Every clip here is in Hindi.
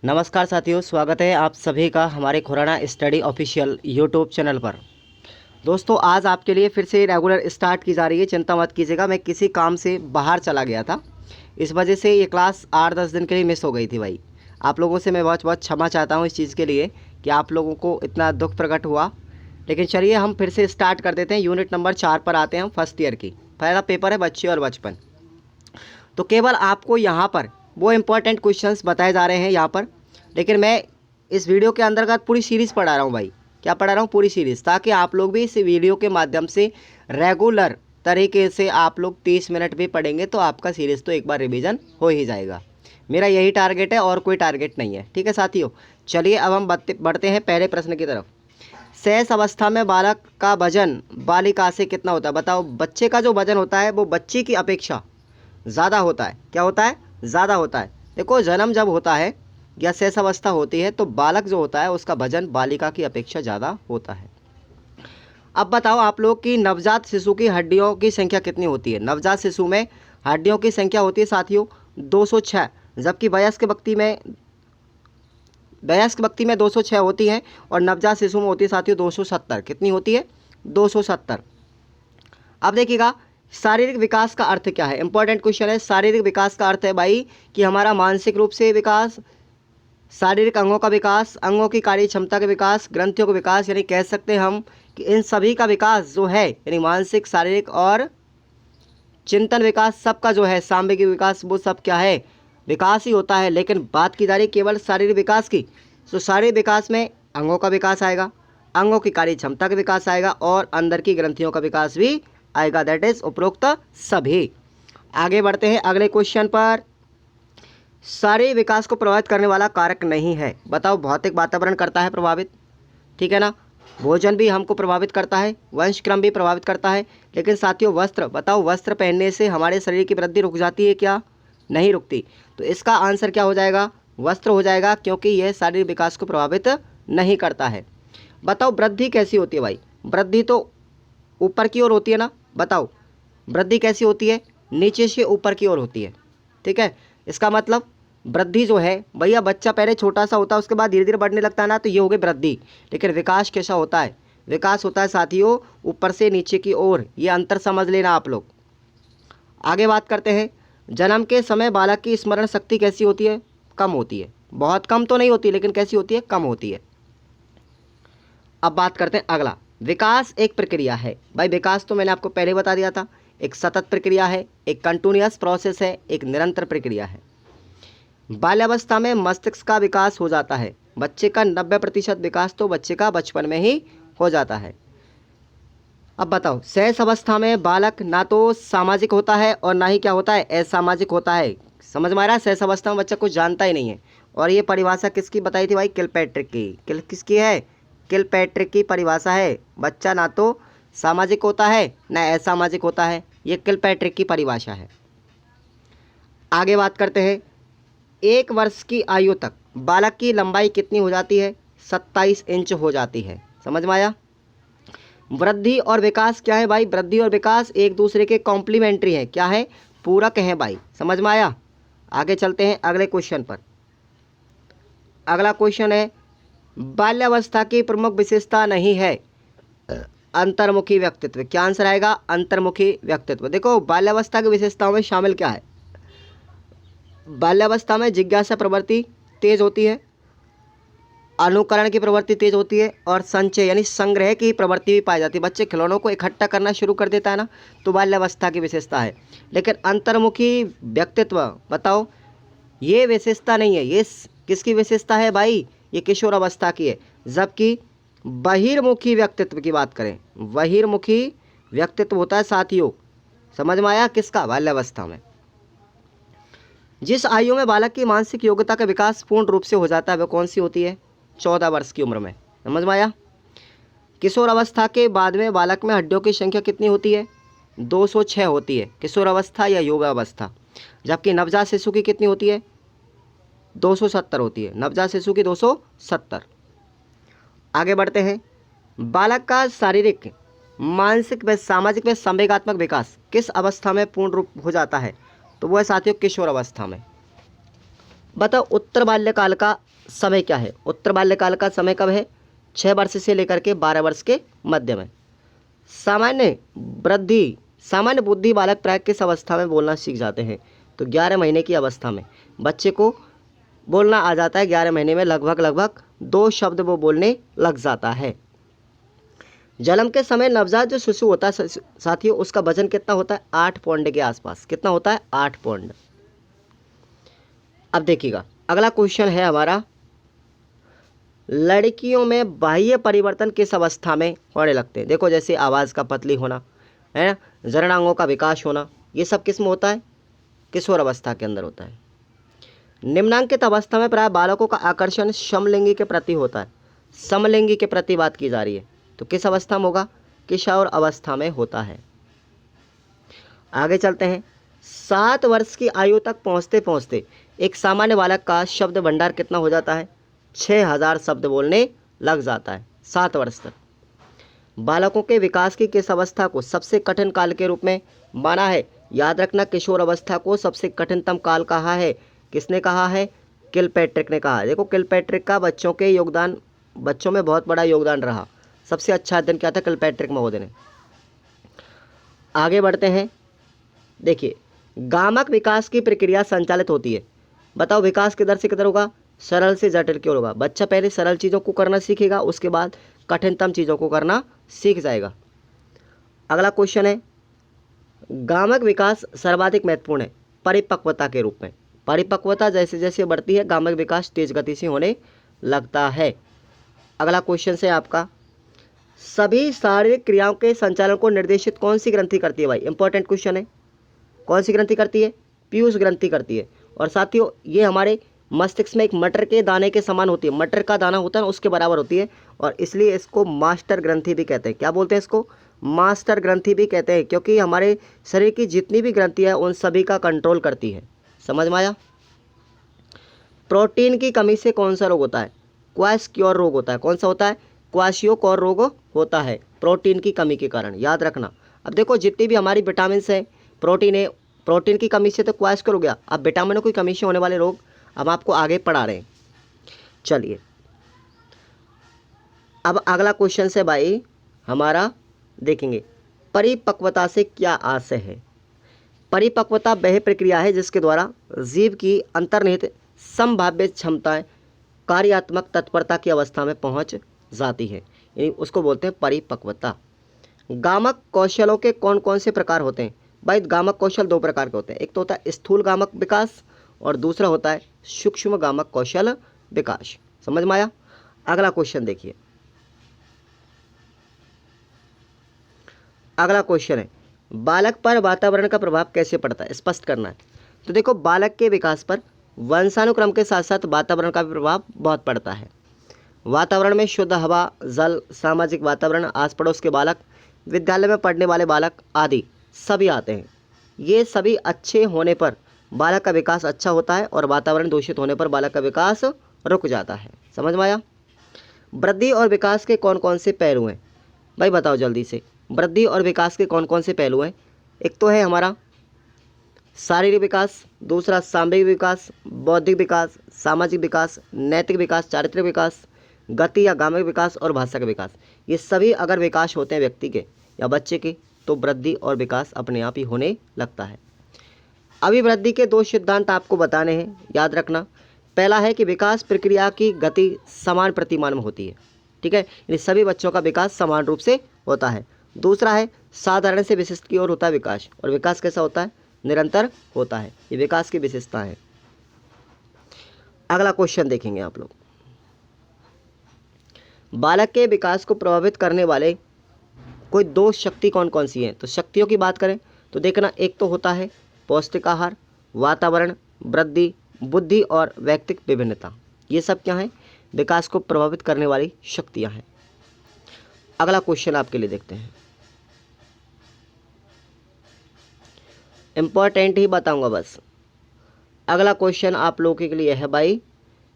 नमस्कार साथियों, स्वागत है आप सभी का हमारे Khurana study official YouTube channel पर। दोस्तों, आज आपके लिए फिर से रेगुलर स्टार्ट की जा रही है। चिंता मत कीजिएगा, मैं किसी काम से बाहर चला गया था, इस वजह से ये क्लास 8-10 दिन के लिए मिस हो गई थी भाई। आप लोगों से मैं बहुत बहुत क्षमा चाहता हूँ इस चीज़ के लिए कि आप लोगों को इतना दुख प्रकट हुआ। लेकिन चलिए हम फिर से स्टार्ट कर देते हैं। यूनिट नंबर 4 पर आते हैं हम, फर्स्ट ईयर की। पहला पेपर है बच्चे और बचपन। तो केवल आपको यहाँ पर वो इम्पोर्टेंट क्वेश्चंस बताए जा रहे हैं यहाँ पर, लेकिन मैं इस वीडियो के अंतर्गत पूरी सीरीज़ पढ़ा रहा हूँ भाई। क्या पढ़ा रहा हूँ? पूरी सीरीज़, ताकि आप लोग भी इस वीडियो के माध्यम से रेगुलर तरीके से आप लोग 30 मिनट भी पढ़ेंगे तो आपका सीरीज़ तो एक बार रिवीजन हो ही जाएगा। मेरा यही टारगेट है और कोई टारगेट नहीं है। ठीक है साथियों, चलिए अब हम बढ़ते हैं पहले प्रश्न की तरफ। शेष अवस्था में बालक का वजन बालिका से कितना होता है? बताओ। बच्चे का जो वजन होता है वो बच्ची की अपेक्षा ज़्यादा होता है। क्या होता है? ज़्यादा होता है। देखो, जन्म जब होता है या शेष अवस्था होती है तो बालक जो होता है उसका वजन बालिका की अपेक्षा ज़्यादा होता है। अब बताओ आप लोग कि नवजात शिशु की हड्डियों की संख्या कितनी होती है? नवजात शिशु में हड्डियों की संख्या होती है साथियों 206, जबकि वयस्क व्यक्ति में 206 होती हैं और नवजात शिशु में होती है साथियों 270। कितनी होती है? 270। अब देखिएगा, शारीरिक विकास का अर्थ क्या है? इंपॉर्टेंट क्वेश्चन है। शारीरिक विकास का अर्थ है भाई कि हमारा मानसिक रूप से विकास, शारीरिक अंगों का विकास, अंगों की कार्य क्षमता का विकास, ग्रंथियों का विकास, यानी कह सकते हैं हम कि इन सभी का विकास जो है, यानी मानसिक, शारीरिक और चिंतन विकास, सबका जो है सांविक विकास, वो सब क्या है? विकास ही होता है। लेकिन बात की जा रही केवल शारीरिक विकास की। तो शारीरिक विकास में अंगों का विकास आएगा, अंगों की कार्य क्षमता का विकास आएगा और अंदर की ग्रंथियों का विकास भी आएगा। दैट इज उपरोक्त सभी। आगे बढ़ते हैं अगले क्वेश्चन पर। शारीरिक विकास को प्रभावित करने वाला कारक नहीं है। बताओ। भौतिक वातावरण करता है प्रभावित, ठीक है ना। भोजन भी हमको प्रभावित करता है, वंशक्रम भी प्रभावित करता है। लेकिन साथियों वस्त्र, बताओ, वस्त्र पहनने से हमारे शरीर की वृद्धि रुक जाती है क्या? नहीं रुकती। तो इसका आंसर क्या हो जाएगा? वस्त्र हो जाएगा, क्योंकि यह शारीरिक विकास को प्रभावित नहीं करता है। बताओ वृद्धि कैसी होती है भाई? वृद्धि तो ऊपर की ओर होती है ना। बताओ वृद्धि कैसी होती है? नीचे से ऊपर की ओर होती है। ठीक है, इसका मतलब वृद्धि जो है भैया, बच्चा पहले छोटा सा होता है, उसके बाद धीरे धीरे बढ़ने लगता है ना, तो ये हो गई वृद्धि। लेकिन विकास कैसा होता है? विकास होता है साथियों ऊपर से नीचे की ओर। ये अंतर समझ लेना आप लोग। आगे बात करते हैं। जन्म के समय बालक की स्मरण शक्ति कैसी होती है? कम होती है। बहुत कम तो नहीं होती, लेकिन कैसी होती है? कम होती है। अब बात करते हैं अगला। विकास एक प्रक्रिया है भाई। विकास तो मैंने आपको पहले बता दिया था, एक सतत प्रक्रिया है, एक कंटिन्यूअस प्रोसेस है, एक निरंतर प्रक्रिया है। बाल्यावस्था में मस्तिष्क का विकास हो जाता है। बच्चे का 90% विकास तो बच्चे का बचपन में ही हो जाता है। अब बताओ, शेष अवस्था में बालक ना तो सामाजिक होता है और ना ही क्या होता है? असामाजिक होता है। समझ में आ रहा है? शेष अवस्था में बच्चा कुछ जानता ही नहीं है। और ये परिभाषा किसकी बताई थी भाई? किलपैट्रिक की। किसकी है? किलपैट्रिक की परिभाषा है। बच्चा ना तो सामाजिक होता है ना असामाजिक होता है। ये किलपैट्रिक की परिभाषा है। आगे बात करते हैं। 1 वर्ष की आयु तक बालक की लंबाई कितनी हो जाती है? 27 इंच हो जाती है। समझ में आया? वृद्धि और विकास क्या है भाई? वृद्धि और विकास एक दूसरे के कॉम्प्लीमेंट्री हैं। क्या है? पूरक हैं भाई। समझ में आया? आगे चलते हैं अगले क्वेश्चन पर। अगला क्वेश्चन है, बाल्यावस्था की प्रमुख विशेषता नहीं है अंतर्मुखी व्यक्तित्व। क्या आंसर आएगा? अंतर्मुखी व्यक्तित्व। देखो, बाल्यावस्था की विशेषताओं में शामिल क्या है? बाल्यावस्था में जिज्ञासा प्रवृत्ति तेज होती है, अनुकरण की प्रवृत्ति तेज होती है और संचय यानी संग्रह की प्रवृत्ति भी पाई जाती है। बच्चे खिलौनों को इकट्ठा करना शुरू कर देता है ना, तो बाल्यावस्था की विशेषता है। लेकिन अंतर्मुखी व्यक्तित्व, बताओ, ये विशेषता नहीं है। ये किसकी विशेषता है भाई? ये किशोर अवस्था की है। जबकि बहिर्मुखी व्यक्तित्व की बात करें, बहिर्मुखी व्यक्तित्व होता है साथियों, समझ में आया, किसका? बाल्यावस्था में। जिस आयु में बालक की मानसिक योग्यता का विकास पूर्ण रूप से हो जाता है वह कौन सी होती है? 14 वर्ष की उम्र में। समझ में आया? किशोर अवस्था के बाद में बालक में हड्डियों की संख्या कितनी होती है? 206 होती है, किशोर अवस्था या युवावस्था। जबकि नवजात शिशु की कितनी होती है? 270 होती है। नवजात शिशु की 270। आगे बढ़ते हैं। बालक का शारीरिक, मानसिक व सामाजिक व संवेगात्मक विकास किस अवस्था में पूर्ण रूप हो जाता है? तो वो है साथियों किशोर अवस्था में। बताओ उत्तर बाल्यकाल का समय क्या है? उत्तर बाल्यकाल का समय कब है? 6 वर्ष से लेकर के 12 वर्ष के मध्य में। सामान्य बुद्धि बालक प्राय किस अवस्था में बोलना सीख जाते हैं? तो 11 महीने की अवस्था में बच्चे को बोलना आ जाता है। 11 महीने में लगभग 2 शब्द वो बोलने लग जाता है। जन्म के समय नवजात जो शिशु होता है साथियों, उसका वजन कितना होता है? 8 पौंड के आसपास। कितना होता है? 8 पौंड। अब देखिएगा, अगला क्वेश्चन है हमारा, लड़कियों में बाह्य परिवर्तन किस अवस्था में होने लगते हैं? देखो, जैसे आवाज़ का पतली होना है ना, जननांगों का विकास होना, ये सब किस में होता है? किशोर अवस्था के अंदर होता है। निम्नांकित अवस्था में प्राय बालकों का आकर्षण समलिंगी के प्रति होता है। समलिंगी के प्रति बात की जा रही है, तो किस अवस्था में होगा? किशोर अवस्था में होता है। आगे चलते हैं। 7 वर्ष की आयु तक पहुंचते पहुंचते एक सामान्य बालक का शब्द भंडार कितना हो जाता है? 6000 शब्द बोलने लग जाता है 7 वर्ष तक। बालकों के विकास की किस अवस्था को सबसे कठिन काल के रूप में माना है? याद रखना, किशोर अवस्था को सबसे कठिनतम काल कहा है। किसने कहा है? किलपैट्रिक ने कहा है। देखो, किलपैट्रिक का बच्चों में बहुत बड़ा योगदान रहा। सबसे अच्छा अध्ययन क्या था? किलपैट्रिक महोदय ने। आगे बढ़ते हैं। देखिए, गामक विकास की प्रक्रिया संचालित होती है। बताओ, विकास किधर से किधर होगा? सरल से जटिल की ओर होगा। बच्चा पहले सरल चीज़ों को करना सीखेगा, उसके बाद कठिनतम चीज़ों को करना सीख जाएगा। अगला क्वेश्चन है, गामक विकास सर्वाधिक महत्वपूर्ण है परिपक्वता के रूप में। परिपक्वता जैसे जैसे बढ़ती है, गामक विकास तेज गति से होने लगता है। अगला क्वेश्चन है आपका, सभी शारीरिक क्रियाओं के संचालन को निर्देशित कौन सी ग्रंथि करती है? भाई इंपॉर्टेंट क्वेश्चन है। कौन सी ग्रंथि करती है? पीयूष ग्रंथि करती है। और साथियों, ये हमारे मस्तिष्क में एक मटर के दाने के समान होती है। मटर का दाना होता है ना, उसके बराबर होती है, और इसलिए इसको मास्टर ग्रंथि भी कहते हैं। क्या बोलते हैं इसको? मास्टर ग्रंथि भी कहते हैं, क्योंकि हमारे शरीर की जितनी भी ग्रंथि है उन सभी का कंट्रोल करती है। समझ में आया? प्रोटीन की कमी से कौन सा रोग होता है? क्वाशियोर रोग होता है। कौन सा होता है? क्वाशियोर रोग होता है प्रोटीन की कमी के कारण। याद रखना। अब देखो, जितनी भी हमारी विटामिन है, प्रोटीन है, प्रोटीन की कमी से तो क्वाशियोर हो गया। अब विटामिनों की कमी से होने वाले रोग अब आपको आगे पढ़ा रहे हैं। चलिए, अब अगला क्वेश्चन से भाई हमारा देखेंगे, परिपक्वता से क्या आशय है? परिपक्वता वह प्रक्रिया है जिसके द्वारा जीव की अंतर्निहित संभाव्य क्षमताएं कार्यात्मक तत्परता की अवस्था में पहुंच जाती है, यानी उसको बोलते हैं परिपक्वता। गामक कौशलों के कौन कौन से प्रकार होते हैं? भाई, गामक कौशल 2 प्रकार के होते हैं। एक तो होता है स्थूल गामक विकास, और दूसरा होता है सूक्ष्म गामक कौशल विकास। समझ में आया? अगला क्वेश्चन देखिए। अगला क्वेश्चन है, बालक पर वातावरण का प्रभाव कैसे पड़ता है? स्पष्ट करना है। तो देखो, बालक के विकास पर वंशानुक्रम के साथ साथ वातावरण का भी प्रभाव बहुत पड़ता है। वातावरण में शुद्ध हवा, जल, सामाजिक वातावरण, आस पड़ोस के बालक, विद्यालय में पढ़ने वाले बालक आदि सभी आते हैं। ये सभी अच्छे होने पर बालक का विकास अच्छा होता है, और वातावरण दूषित होने पर बालक का विकास रुक जाता है। समझ में आया? वृद्धि और विकास के कौन कौन से पहलू हैं? भाई बताओ जल्दी से, वृद्धि और विकास के कौन कौन से पहलू हैं? एक तो है हमारा शारीरिक विकास, दूसरा सामूहिक विकास, बौद्धिक विकास, सामाजिक विकास, नैतिक विकास, चारित्रिक विकास, गति या गामिक विकास, और भाषा का विकास। ये सभी अगर विकास होते हैं व्यक्ति के या बच्चे के, तो वृद्धि और विकास अपने आप ही होने लगता है। अभिवृद्धि के 2 सिद्धांत आपको बताने हैं, याद रखना। पहला है कि विकास प्रक्रिया की गति समान प्रतिमान में होती है। ठीक है, यानी सभी बच्चों का विकास समान रूप से होता है। दूसरा है साधारण से विशिष्ट की ओर होता है विकास, और विकास कैसा होता है? निरंतर होता है। ये विकास की विशेषता है। अगला क्वेश्चन देखेंगे आप लोग, बालक के विकास को प्रभावित करने वाले कोई 2 शक्ति कौन कौन सी हैं? तो शक्तियों की बात करें तो देखना, एक तो होता है पौष्टिक आहार, वातावरण, वृद्धि, बुद्धि और व्यक्तिक विभिन्नता। ये सब क्या है? विकास को प्रभावित करने वाली शक्तियां हैं। अगला क्वेश्चन आपके लिए देखते हैं, इंपॉर्टेंट ही बताऊंगा बस। अगला क्वेश्चन आप लोगों के लिए है भाई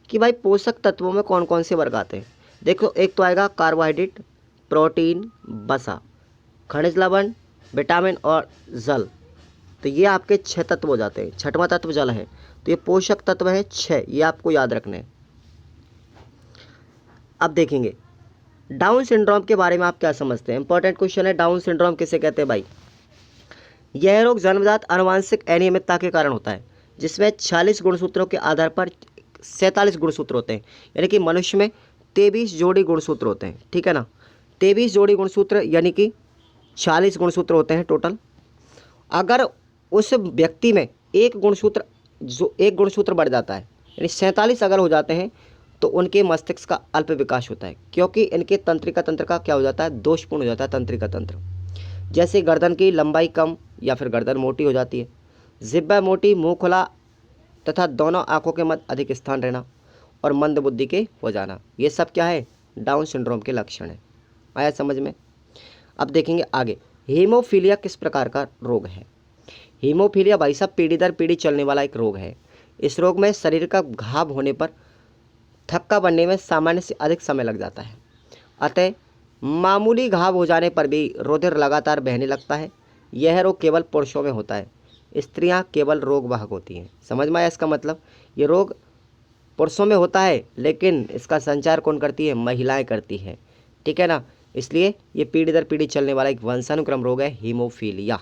कि भाई पोषक तत्वों में कौन कौन से वर्ग आते हैं? देखो, एक तो आएगा कार्बोहाइड्रेट, प्रोटीन, वसा, खनिज लवण, विटामिन और जल। तो ये आपके 6 तत्व हो जाते हैं। 6वां तत्व जल है। तो ये पोषक तत्व है 6, ये आपको याद रखने हैं। अब देखेंगे डाउन सिंड्रोम के बारे में आप क्या समझते हैं। इंपॉर्टेंट क्वेश्चन है, डाउन सिंड्रोम किसे कहते हैं भाई। यह रोग जन्मजात आनुवंशिक अनियमितता के कारण होता है, जिसमें 46 गुणसूत्रों के आधार पर 47 गुणसूत्र होते हैं, यानी कि मनुष्य में 23 जोड़ी गुणसूत्र होते हैं, ठीक है ना। 23 जोड़ी गुणसूत्र यानी कि 40 गुणसूत्र होते हैं टोटल। अगर उस व्यक्ति में एक गुणसूत्र बढ़ जाता है, यानी 47 अगर हो जाते हैं, तो उनके मस्तिष्क का अल्प विकास होता है, क्योंकि इनके तंत्रिका तंत्र का क्या हो जाता है, दोषपूर्ण हो जाता है तंत्रिका तंत्र। जैसे गर्दन की लंबाई कम या फिर गर्दन मोटी हो जाती है, जिह्वा मोटी, मुंह खुला तथा दोनों आंखों के मध्य अधिक स्थान रहना और मंद बुद्धि के हो जाना, ये सब क्या है, डाउन सिंड्रोम के लक्षण है। आया समझ में। अब देखेंगे आगे, हीमोफीलिया किस प्रकार का रोग है। हीमोफीलिया भाई साहब पीढ़ी दर पीढ़ी चलने वाला एक रोग है। इस रोग में शरीर का घाव होने पर थक्का बनने में सामान्य से अधिक समय लग जाता है, अतः मामूली घाव हो जाने पर भी रुधिर लगातार बहने लगता है। यह रोग केवल पुरुषों में होता है, स्त्रियां केवल रोग वाहक होती हैं। समझ में आया इसका मतलब, ये रोग पुरुषों में होता है लेकिन इसका संचार कौन करती है, महिलाएं करती हैं, ठीक है ना। इसलिए ये पीढ़ी दर पीढ़ी चलने वाला एक वंशानुक्रम रोग है हीमोफीलिया।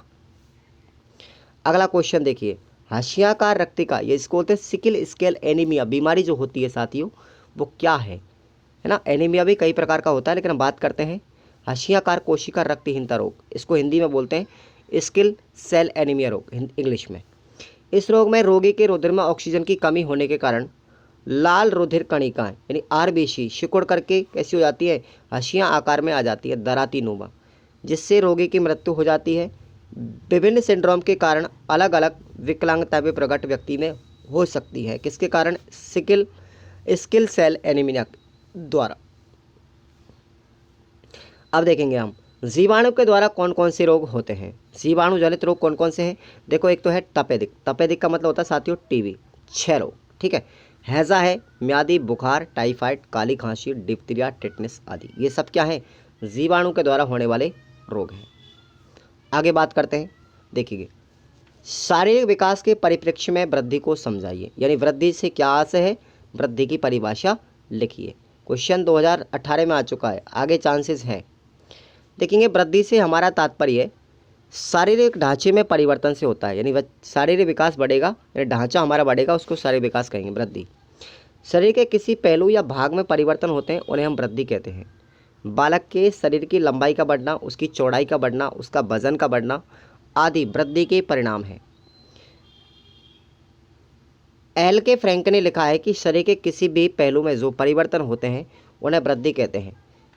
अगला क्वेश्चन देखिए, हाशियाकार रक्तिका, ये इसको बोलते हैं सिकल स्केल एनीमिया बीमारी जो होती है साथियों, वो क्या है ना। एनीमिया भी कई प्रकार का होता है, लेकिन हम बात करते हैं हाशियाकार कोशिका रक्तहीनता रोग, इसको हिंदी में बोलते हैं स्किल सेल एनीमिया रोग इंग्लिश में। इस रोग में रोगी के रुधिर में ऑक्सीजन की कमी होने के कारण लाल रुधिर कणिकाएं यानी आरबीसी सिकुड़ करके कैसी हो जाती है, हंसिया आकार में आ जाती है, दराती नुमा, जिससे रोगी की मृत्यु हो जाती है। विभिन्न सिंड्रोम के कारण अलग अलग विकलांगता भी प्रकट व्यक्ति में हो सकती है, किसके कारण, स्किल सेल एनीमिया द्वारा। अब देखेंगे हम जीवाणु के द्वारा कौन कौन से रोग होते हैं। जीवाणु जनित रोग कौन कौन से हैं, देखो एक तो है तपेदिक, तपेदिक का मतलब होता है साथियों टीबी, 6 रोग, ठीक है। हैजा है, म्यादी, बुखार, टाइफाइड, काली खांसी, डिप्थीरिया, टेटनस आदि, ये सब क्या है, जीवाणु के द्वारा होने वाले रोग हैं। आगे बात करते हैं, देखिए शारीरिक विकास के परिप्रेक्ष्य में वृद्धि को समझाइए, यानी वृद्धि से क्या आशय है, वृद्धि की परिभाषा लिखिए। क्वेश्चन 2018 में आ चुका है, आगे चांसेस हैं। देखेंगे वृद्धि से हमारा तात्पर्य शारीरिक ढांचे में परिवर्तन से होता है, यानी शारीरिक विकास बढ़ेगा, यानी ढांचा हमारा बढ़ेगा, उसको शारीरिक विकास कहेंगे वृद्धि। शरीर के किसी पहलू या भाग में परिवर्तन होते हैं, उन्हें हम वृद्धि कहते हैं। बालक के शरीर की लंबाई का बढ़ना, उसकी चौड़ाई का बढ़ना, उसका वजन का बढ़ना आदि वृद्धि के परिणाम है। एल के फ्रैंक ने लिखा है कि शरीर के किसी भी पहलू में जो परिवर्तन होते हैं उन्हें वृद्धि कहते हैं।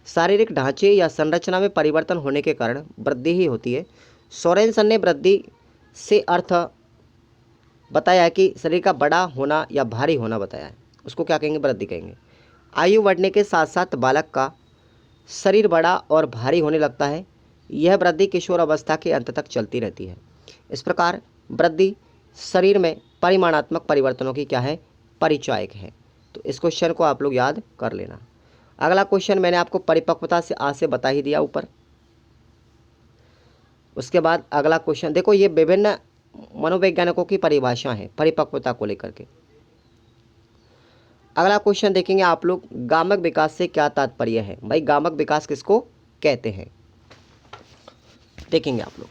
शारीरिक ढांचे या संरचना में परिवर्तन होने के कारण वृद्धि ही होती है। सोरेनसन ने वृद्धि से अर्थ बताया है कि शरीर का बड़ा होना या भारी होना बताया है, उसको क्या कहेंगे, वृद्धि कहेंगे। आयु बढ़ने के साथ साथ बालक का शरीर बड़ा और भारी होने लगता है, यह वृद्धि किशोर अवस्था के अंत तक चलती रहती है। इस प्रकार वृद्धि शरीर में परिमाणात्मक परिवर्तनों की क्या है, परिचायक है। तो इस क्वेश्चन को आप लोग याद कर लेना। अगला क्वेश्चन मैंने आपको परिपक्वता से आज से बता ही दिया ऊपर। उसके बाद अगला क्वेश्चन देखो, ये विभिन्न मनोवैज्ञानिकों की परिभाषा है परिपक्वता को लेकर के। अगला क्वेश्चन देखेंगे आप लोग, गामक विकास से क्या तात्पर्य है भाई, गामक विकास किसको कहते हैं, देखेंगे आप लोग।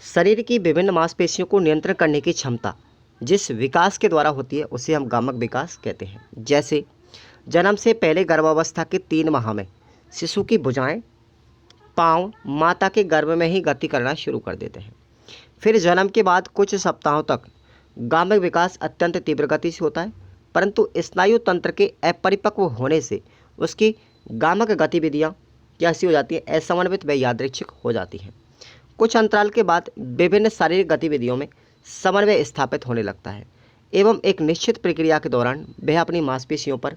शरीर की विभिन्न मांसपेशियों को नियंत्रण करने की क्षमता जिस विकास के द्वारा होती है उसे हम गामक विकास कहते हैं। जैसे जन्म से पहले गर्भावस्था के 3 माह में शिशु की भुजाएं, पांव माता के गर्भ में ही गति करना शुरू कर देते हैं। फिर जन्म के बाद कुछ सप्ताहों तक गामक विकास अत्यंत तीव्र गति से होता है, परंतु स्नायु तंत्र के अपरिपक्व होने से उसकी गामक गतिविधियाँ कैसी हो जाती है, असमन्वित व यादृच्छिक हो जाती हैं। कुछ अंतराल के बाद विभिन्न शारीरिक गतिविधियों में समन्वय स्थापित होने लगता है एवं एक निश्चित प्रक्रिया के दौरान वह अपनी मांसपेशियों पर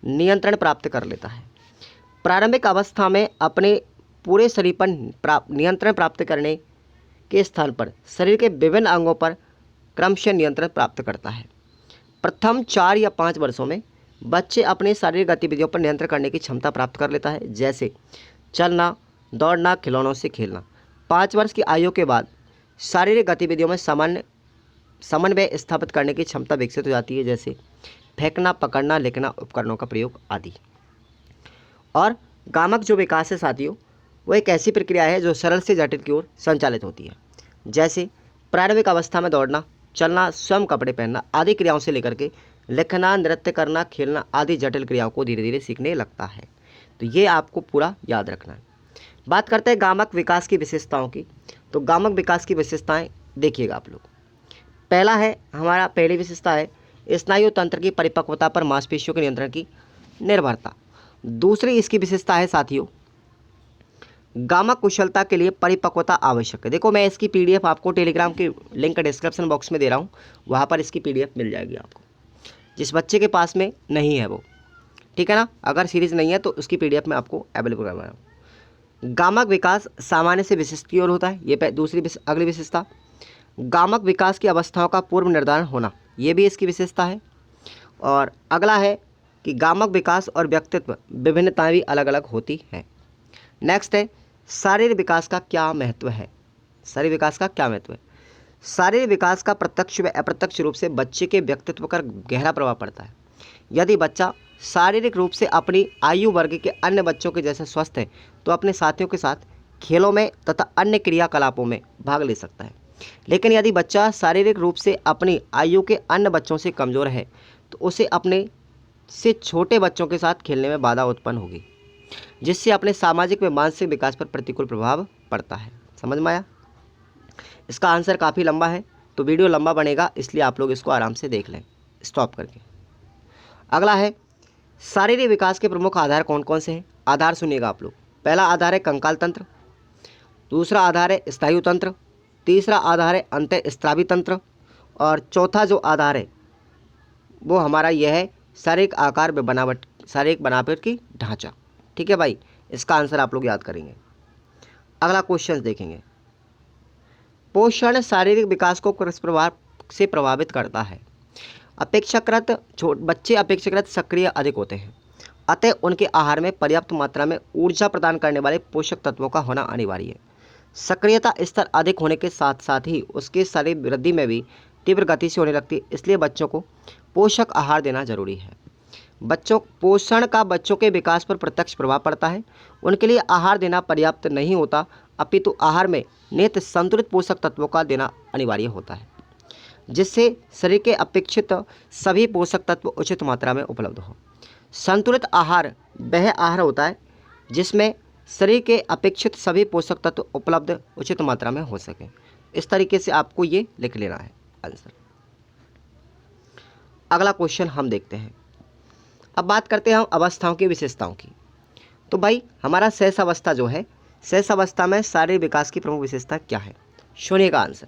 नियंत्रण प्राप्त कर लेता है। प्रारंभिक अवस्था में अपने पूरे शरीर पर नियंत्रण प्राप्त करने के स्थान पर शरीर के विभिन्न अंगों पर क्रमशः नियंत्रण प्राप्त करता है। प्रथम 4 या 5 वर्षों में बच्चे अपने शारीरिक गतिविधियों पर नियंत्रण करने की क्षमता प्राप्त कर लेता है, जैसे चलना, दौड़ना, खिलौनों से खेलना। 5 वर्ष की आयु के बाद शारीरिक गतिविधियों में समन्वय स्थापित करने की क्षमता विकसित हो जाती है, जैसे फेंकना, पकड़ना, लिखना, उपकरणों का प्रयोग आदि। और गामक जो विकास है साथियों, वो एक ऐसी प्रक्रिया है जो सरल से जटिल की ओर संचालित होती है। जैसे प्रारंभिक अवस्था में दौड़ना, चलना, स्वयं कपड़े पहनना आदि क्रियाओं से लेकर के लिखना, नृत्य करना, खेलना आदि जटिल क्रियाओं को धीरे धीरे सीखने लगता है। तो ये आपको पूरा याद रखना है। बात करते हैं गामक विकास की विशेषताओं की। तो गामक विकास की विशेषताएं देखिएगा आप लोग। पहली विशेषता है स्नायु तंत्र की परिपक्वता पर मांसपेशियों के नियंत्रण की निर्भरता। दूसरी इसकी विशेषता है साथियों, गामक कुशलता के लिए परिपक्वता आवश्यक है। देखो मैं इसकी पीडीएफ आपको टेलीग्राम की लिंक डिस्क्रिप्शन बॉक्स में दे रहा हूँ, वहाँ पर इसकी पीडीएफ मिल जाएगी आपको, जिस बच्चे के पास में नहीं है वो, ठीक है ना। अगर सीरीज नहीं है तो उसकी पीडीएफ में आपको अवेलेबल करवा रहा हूँ। गामक विकास सामान्य से विशिष्ट की ओर होता है, ये अगली विशेषता। गामक विकास की अवस्थाओं का पूर्व निर्धारण होना, ये भी इसकी विशेषता है। और अगला है कि गामक विकास और व्यक्तित्व विभिन्नताएं भी अलग अलग होती हैं। नेक्स्ट है शारीरिक विकास का क्या महत्व है। शारीरिक विकास का क्या महत्व है? शारीरिक विकास का प्रत्यक्ष व अप्रत्यक्ष रूप से बच्चे के व्यक्तित्व पर गहरा प्रभाव पड़ता है। यदि बच्चा शारीरिक रूप से अपनी आयु वर्ग के अन्य बच्चों के जैसे स्वस्थ है तो अपने साथियों के साथ खेलों में तथा अन्य क्रियाकलापों में भाग ले सकता है। लेकिन यदि बच्चा शारीरिक रूप से अपनी आयु के अन्य बच्चों से कमज़ोर है तो उसे अपने से छोटे बच्चों के साथ खेलने में बाधा उत्पन्न होगी, जिससे अपने सामाजिक व मानसिक विकास पर प्रतिकूल प्रभाव पड़ता है। समझ में आया? इसका आंसर काफ़ी लंबा है तो वीडियो लंबा बनेगा, इसलिए आप लोग इसको आराम से देख लें स्टॉप करके। अगला है शारीरिक विकास के प्रमुख आधार कौन कौन से हैं। आधार सुनिएगा आप लोग। पहला आधार है कंकाल तंत्र, दूसरा आधार है स्नायु तंत्र, तीसरा आधार है अंतःस्रावी तंत्र, और चौथा जो आधार है वो हमारा यह है शारीरिक आकार व बनावट, शारीरिक बनावट की ढांचा। ठीक है भाई, इसका आंसर आप लोग याद करेंगे। अगला क्वेश्चन देखेंगे, पोषण शारीरिक विकास को किस प्रभाव से प्रभावित करता है। बच्चे अपेक्षाकृत सक्रिय अधिक होते हैं, अतः उनके आहार में पर्याप्त मात्रा में ऊर्जा प्रदान करने वाले पोषक तत्वों का होना अनिवार्य है। सक्रियता स्तर अधिक होने के साथ साथ ही उसके शारीरिक वृद्धि में भी तीव्र गति से होने लगती है, इसलिए बच्चों को पोषक आहार देना जरूरी है। पोषण का बच्चों के विकास पर प्रत्यक्ष प्रभाव पड़ता है। उनके लिए आहार देना पर्याप्त नहीं होता, अपितु आहार में निहित संतुलित पोषक तत्वों का देना अनिवार्य होता है, जिससे शरीर के अपेक्षित सभी पोषक तत्व उचित मात्रा में उपलब्ध हो। संतुलित आहार वह आहार होता है जिसमें शरीर के अपेक्षित सभी पोषक तत्व उपलब्ध उचित मात्रा में हो सके। इस तरीके से आपको ये लिख लेना है आंसर। अगला क्वेश्चन हम देखते हैं। अब बात करते हैं हम अवस्थाओं की विशेषताओं की। तो भाई हमारा शेष अवस्था जो है, शेष अवस्था में शारीरिक विकास की प्रमुख विशेषता क्या है? सुनिएगा आंसर।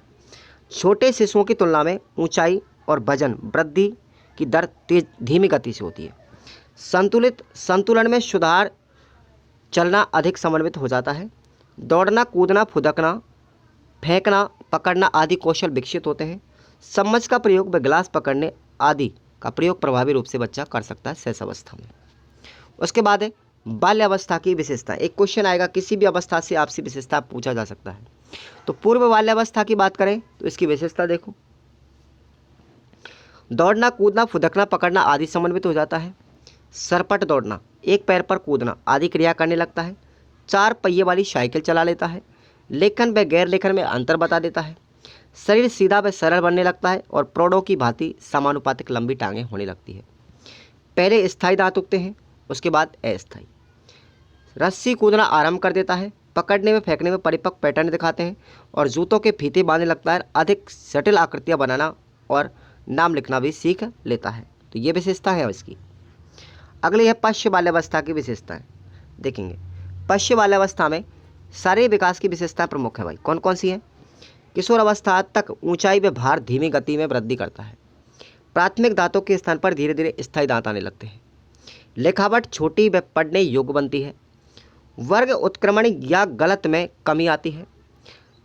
छोटे शिशुओं की तुलना में ऊंचाई और वजन वृद्धि की दर धीमी गति से होती है। संतुलन में सुधार, चलना अधिक समन्वित हो जाता है। दौड़ना, कूदना, फुदकना, फेंकना, पकड़ना आदि कौशल विकसित होते हैं। चम्मच का प्रयोग व गिलास पकड़ने आदि का प्रयोग प्रभावी रूप से बच्चा कर सकता है शेष अवस्था में। उसके बाद है बाल्यावस्था की विशेषता। एक क्वेश्चन आएगा, किसी भी अवस्था से आपसे विशेषता पूछा जा सकता है। तो पूर्व बाल्यावस्था की बात करें तो इसकी विशेषता देखो, दौड़ना, कूदना, फुदकना, पकड़ना आदि समन्वित हो जाता है। सरपट दौड़ना, एक पैर पर कूदना आदि क्रिया करने लगता है। 4 पहिए वाली साइकिल चला लेता है। लेखन व गैर लेखन में अंतर बता देता है। शरीर सीधा व सरल बनने लगता है और प्रौढ़ों की भांति समानुपातिक लंबी टांगें होने लगती है। पहले स्थायी दांत उगते हैं, उसके बाद अस्थायी। रस्सी कूदना आरंभ कर देता है। पकड़ने में फेंकने में परिपक्व पैटर्न दिखाते हैं और जूतों के फीते बांधने लगता है। अधिक जटिल आकृतियां बनाना और नाम लिखना भी सीख लेता है। तो ये विशेषता है इसकी। अगली है पश्य बाल्यावस्था की विशेषताएं। देखेंगे पश्य बाल्यावस्था में शारीरिक विकास की विशेषताएं प्रमुख है भाई। कौन कौन सी हैं? किशोर अवस्था तक ऊंचाई व भार धीमी गति में वृद्धि करता है। प्राथमिक दांतों के स्थान पर धीरे धीरे स्थायी दांत आने लगते हैं। लिखावट छोटी व पढ़ने योग्य बनती है। वर्ग उत्क्रमण या गलत में कमी आती है।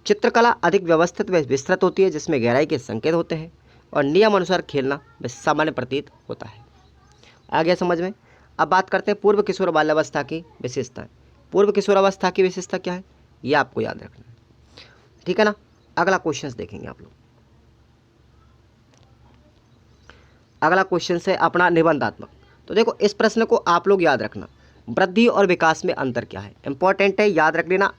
चित्रकला अधिक व्यवस्थित व विस्तृत होती है, जिसमें गहराई के संकेत होते हैं और नियम अनुसार खेलना व सामान्य प्रतीत होता है। आ गया समझ में? अब बात करते हैं पूर्व किशोर बाल्यावस्था की विशेषताएं। पूर्व किशोर अवस्था की विशेषता क्या है, ये आपको याद रखना है। ठीक है ना। अगला क्वेश्चन देखेंगे आप लोग। अगला क्वेश्चन है अपना निबंधात्मक। तो देखो इस प्रश्न को आप लोग याद रखना, वृद्धि और विकास में अंतर क्या है, इंपॉर्टेंट है, याद रख लेना।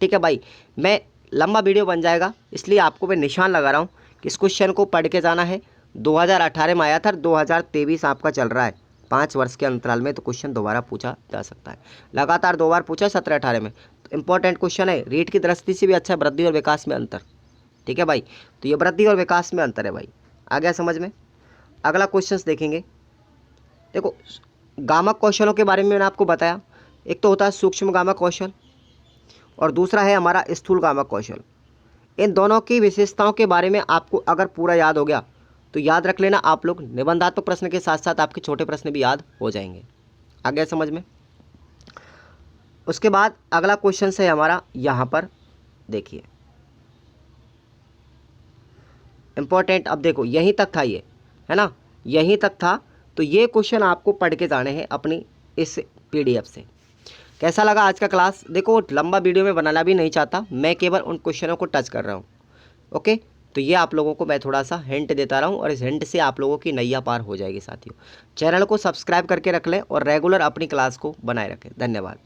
ठीक है भाई, मैं लंबा वीडियो बन जाएगा इसलिए आपको मैं निशान लगा रहा हूँ कि इस क्वेश्चन को पढ़ के जाना है। 2018 में आया था, 2023 आपका चल रहा है, 5 वर्ष के अंतराल में तो क्वेश्चन दोबारा पूछा जा सकता है। लगातार 2 बार पूछा 17-18 में, तो इंपॉर्टेंट क्वेश्चन है, रीट की दृष्टि से भी अच्छा है, वृद्धि और विकास में अंतर। ठीक है भाई, तो ये वृद्धि और विकास में अंतर है भाई, आ गया समझ में। अगला क्वेश्चन देखेंगे। देखो गामक कौशलों के बारे में मैंने आपको बताया, एक तो होता है सूक्ष्म गामक कौशल और दूसरा है हमारा स्थूल गामक कौशल। इन दोनों की विशेषताओं के बारे में आपको अगर पूरा याद हो गया तो याद रख लेना आप लोग, निबंधात्मक प्रश्न के साथ साथ आपके छोटे प्रश्न भी याद हो जाएंगे। आ गया समझ में। उसके बाद अगला क्वेश्चन है हमारा, यहाँ पर देखिए इंपॉर्टेंट। अब देखो यहीं तक था ये, है ना, यहीं तक था। तो ये क्वेश्चन आपको पढ़ के जाने हैं अपनी इस PDF से। कैसा लगा आज का क्लास? देखो लंबा वीडियो में बनाना भी नहीं चाहता, मैं केवल उन क्वेश्चनों को टच कर रहा हूँ। ओके, तो ये आप लोगों को मैं थोड़ा सा हिंट देता रहा हूँ और इस हिंट से आप लोगों की नैया पार हो जाएगी साथियों। चैनल को सब्सक्राइब करके रख लें और रेगुलर अपनी क्लास को बनाए रखें। धन्यवाद।